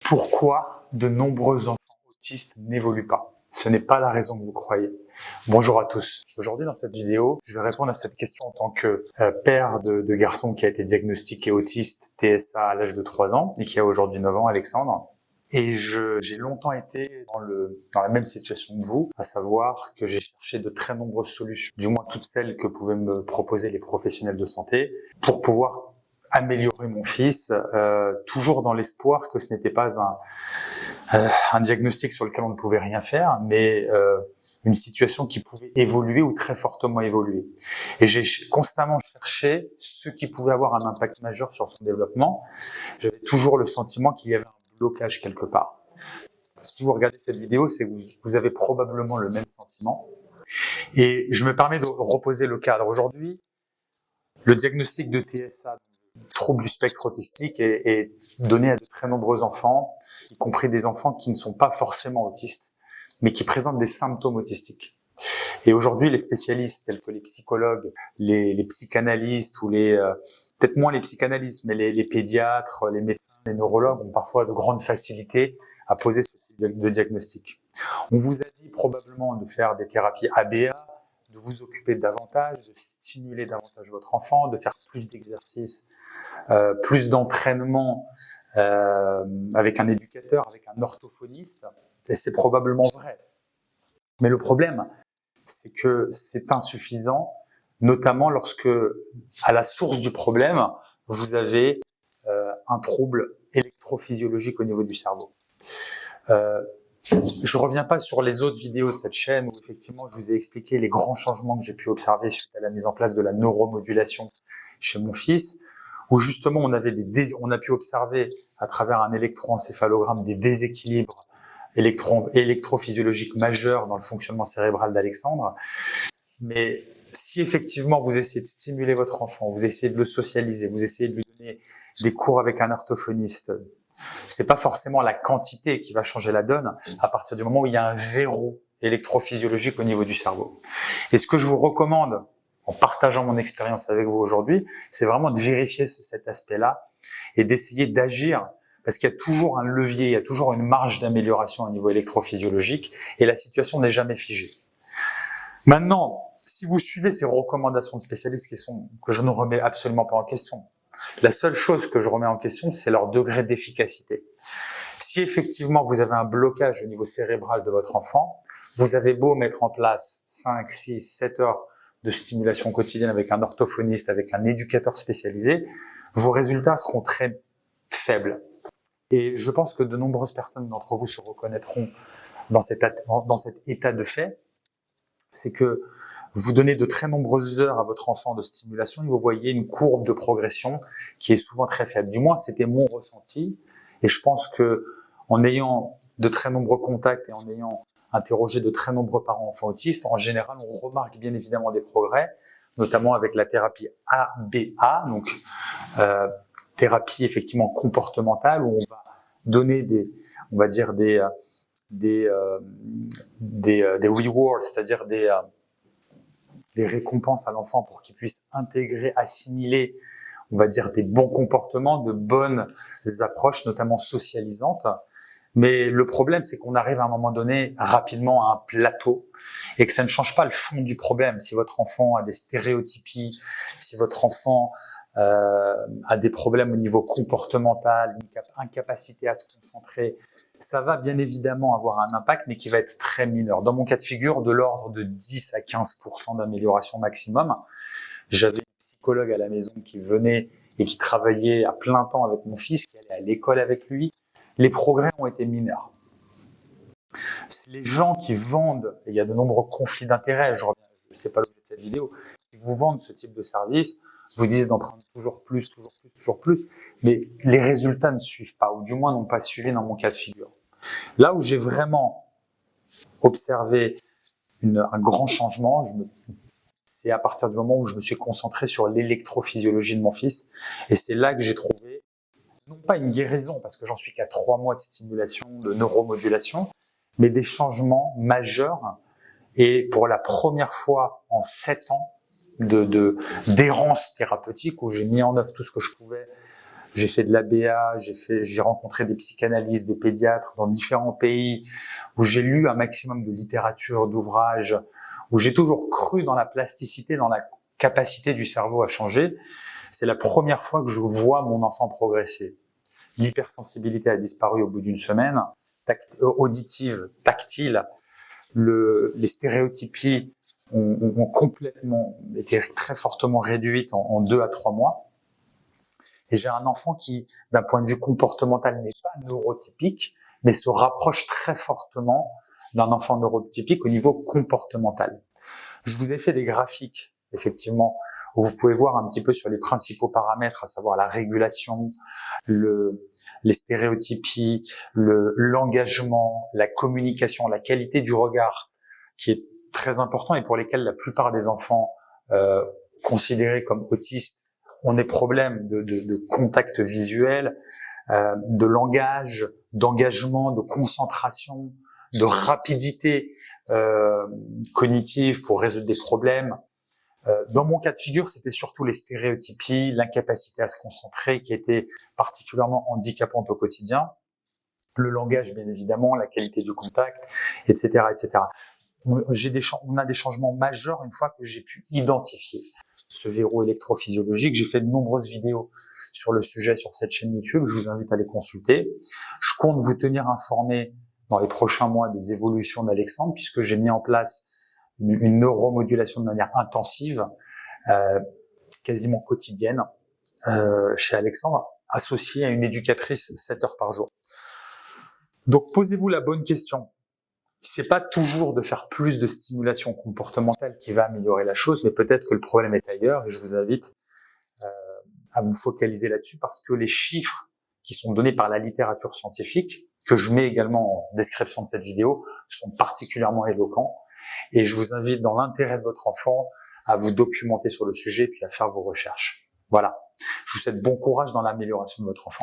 Pourquoi de nombreux enfants autistes n'évoluent pas? Ce n'est pas la raison que vous croyez. Bonjour à tous. Aujourd'hui, dans cette vidéo, je vais répondre à cette question en tant que père de garçon qui a été diagnostiqué autiste TSA à l'âge de 3 ans et qui a aujourd'hui 9 ans, Alexandre. Et j'ai longtemps été dans la même situation que vous, à savoir que j'ai cherché de très nombreuses solutions, du moins toutes celles que pouvaient me proposer les professionnels de santé, pour pouvoir améliorer mon fils, toujours dans l'espoir que ce n'était pas un diagnostic sur lequel on ne pouvait rien faire, mais une situation qui pouvait évoluer ou très fortement évoluer. Et j'ai constamment cherché ce qui pouvait avoir un impact majeur sur son développement. J'avais toujours le sentiment qu'il y avait un blocage quelque part. Si vous regardez cette vidéo, c'est que vous avez probablement le même sentiment. Et je me permets de reposer le cadre. Aujourd'hui, le diagnostic de TSA, trouble du spectre autistique, est donné à de très nombreux enfants, y compris des enfants qui ne sont pas forcément autistes, mais qui présentent des symptômes autistiques. Et aujourd'hui, les spécialistes tels que les psychologues, les psychanalystes ou peut-être moins les psychanalystes, mais les pédiatres, les médecins, les neurologues ont parfois de grandes facilités à poser ce type de diagnostic. On vous a dit probablement de faire des thérapies ABA, de vous occuper davantage, de stimuler davantage votre enfant, de faire plus d'exercices, plus d'entraînement avec un éducateur, avec un orthophoniste, et c'est probablement vrai. Mais le problème, c'est que c'est insuffisant, notamment lorsque, à la source du problème, vous avez un trouble électrophysiologique au niveau du cerveau. Je reviens pas sur les autres vidéos de cette chaîne où effectivement je vous ai expliqué les grands changements que j'ai pu observer suite à la mise en place de la neuromodulation chez mon fils, où justement on a pu observer à travers un électroencéphalogramme des déséquilibres électrophysiologiques majeurs dans le fonctionnement cérébral d'Alexandre. Mais si effectivement vous essayez de stimuler votre enfant, vous essayez de le socialiser, vous essayez de lui donner des cours avec un orthophoniste, c'est pas forcément la quantité qui va changer la donne à partir du moment où il y a un verrou électrophysiologique au niveau du cerveau. Et ce que je vous recommande, en partageant mon expérience avec vous aujourd'hui, c'est vraiment de vérifier cet aspect-là et d'essayer d'agir, parce qu'il y a toujours un levier, il y a toujours une marge d'amélioration au niveau électrophysiologique et la situation n'est jamais figée. Maintenant, si vous suivez ces recommandations de spécialistes que je ne remets absolument pas en question, la seule chose que je remets en question, c'est leur degré d'efficacité. Si effectivement vous avez un blocage au niveau cérébral de votre enfant, vous avez beau mettre en place 5, 6, 7 heures de stimulation quotidienne avec un orthophoniste, avec un éducateur spécialisé, vos résultats seront très faibles. Et je pense que de nombreuses personnes d'entre vous se reconnaîtront dans cet état de fait, c'est que vous donnez de très nombreuses heures à votre enfant de stimulation et vous voyez une courbe de progression qui est souvent très faible. Du moins, c'était mon ressenti. Et je pense que en ayant de très nombreux contacts et en ayant interrogé de très nombreux parents enfants autistes, en général, on remarque bien évidemment des progrès, notamment avec la thérapie ABA, donc thérapie effectivement comportementale, où on va donner des rewards, c'est-à-dire des récompenses à l'enfant pour qu'il puisse intégrer, assimiler, on va dire, des bons comportements, de bonnes approches, notamment socialisantes. Mais le problème, c'est qu'on arrive à un moment donné rapidement à un plateau et que ça ne change pas le fond du problème. Si votre enfant a des stéréotypies, si votre enfant a des problèmes au niveau comportemental, une incapacité à se concentrer, ça va bien évidemment avoir un impact, mais qui va être très mineur. Dans mon cas de figure, de l'ordre de 10 à 15% d'amélioration maximum. J'avais une psychologue à la maison qui venait et qui travaillait à plein temps avec mon fils, qui allait à l'école avec lui. Les progrès ont été mineurs. Les gens qui vendent, et il y a de nombreux conflits d'intérêts, je sais pas l'objet de cette vidéo, qui vous vendent ce type de service, vous disent d'en prendre toujours plus, mais les résultats ne suivent pas, ou du moins n'ont pas suivi dans mon cas de figure. Là où j'ai vraiment observé un grand changement, c'est à partir du moment où je me suis concentré sur l'électrophysiologie de mon fils, et c'est là que j'ai trouvé, non pas une guérison, parce que j'en suis qu'à 3 mois de stimulation, de neuromodulation, mais des changements majeurs, et pour la première fois en 7 ans, d'errance thérapeutique où j'ai mis en œuvre tout ce que je pouvais J'ai fait de l'ABA, j'ai rencontré des psychanalystes, des pédiatres dans différents pays, où j'ai lu un maximum de littérature, d'ouvrages, où j'ai toujours cru dans la plasticité, dans la capacité du cerveau à changer. C'est la première fois que je vois mon enfant progresser. L'hypersensibilité a disparu au bout d'une semaine, auditive, tactile, les stéréotypies ont complètement été très fortement réduites en 2 à 3 mois. Et j'ai un enfant qui, d'un point de vue comportemental, n'est pas neurotypique, mais se rapproche très fortement d'un enfant neurotypique au niveau comportemental. Je vous ai fait des graphiques, effectivement, où vous pouvez voir un petit peu sur les principaux paramètres, à savoir la régulation, les stéréotypies, l'engagement, la communication, la qualité du regard, qui est très important et pour lesquels la plupart des enfants considérés comme autistes ont des problèmes de contact visuel, de langage, d'engagement, de concentration, de rapidité cognitive pour résoudre des problèmes. Dans mon cas de figure, c'était surtout les stéréotypies, l'incapacité à se concentrer qui était particulièrement handicapante au quotidien, le langage bien évidemment, la qualité du contact, etc., etc. On a des changements majeurs une fois que j'ai pu identifier ce verrou électrophysiologique. J'ai fait de nombreuses vidéos sur le sujet sur cette chaîne YouTube, je vous invite à les consulter. Je compte vous tenir informé dans les prochains mois des évolutions d'Alexandre, puisque j'ai mis en place une neuromodulation de manière intensive, quasiment quotidienne, chez Alexandre, associée à une éducatrice 7 heures par jour. Donc posez-vous la bonne question. C'est pas toujours de faire plus de stimulation comportementale qui va améliorer la chose, mais peut-être que le problème est ailleurs et je vous invite à vous focaliser là-dessus parce que les chiffres qui sont donnés par la littérature scientifique, que je mets également en description de cette vidéo, sont particulièrement éloquents et je vous invite dans l'intérêt de votre enfant à vous documenter sur le sujet puis à faire vos recherches. Voilà. Je vous souhaite bon courage dans l'amélioration de votre enfant.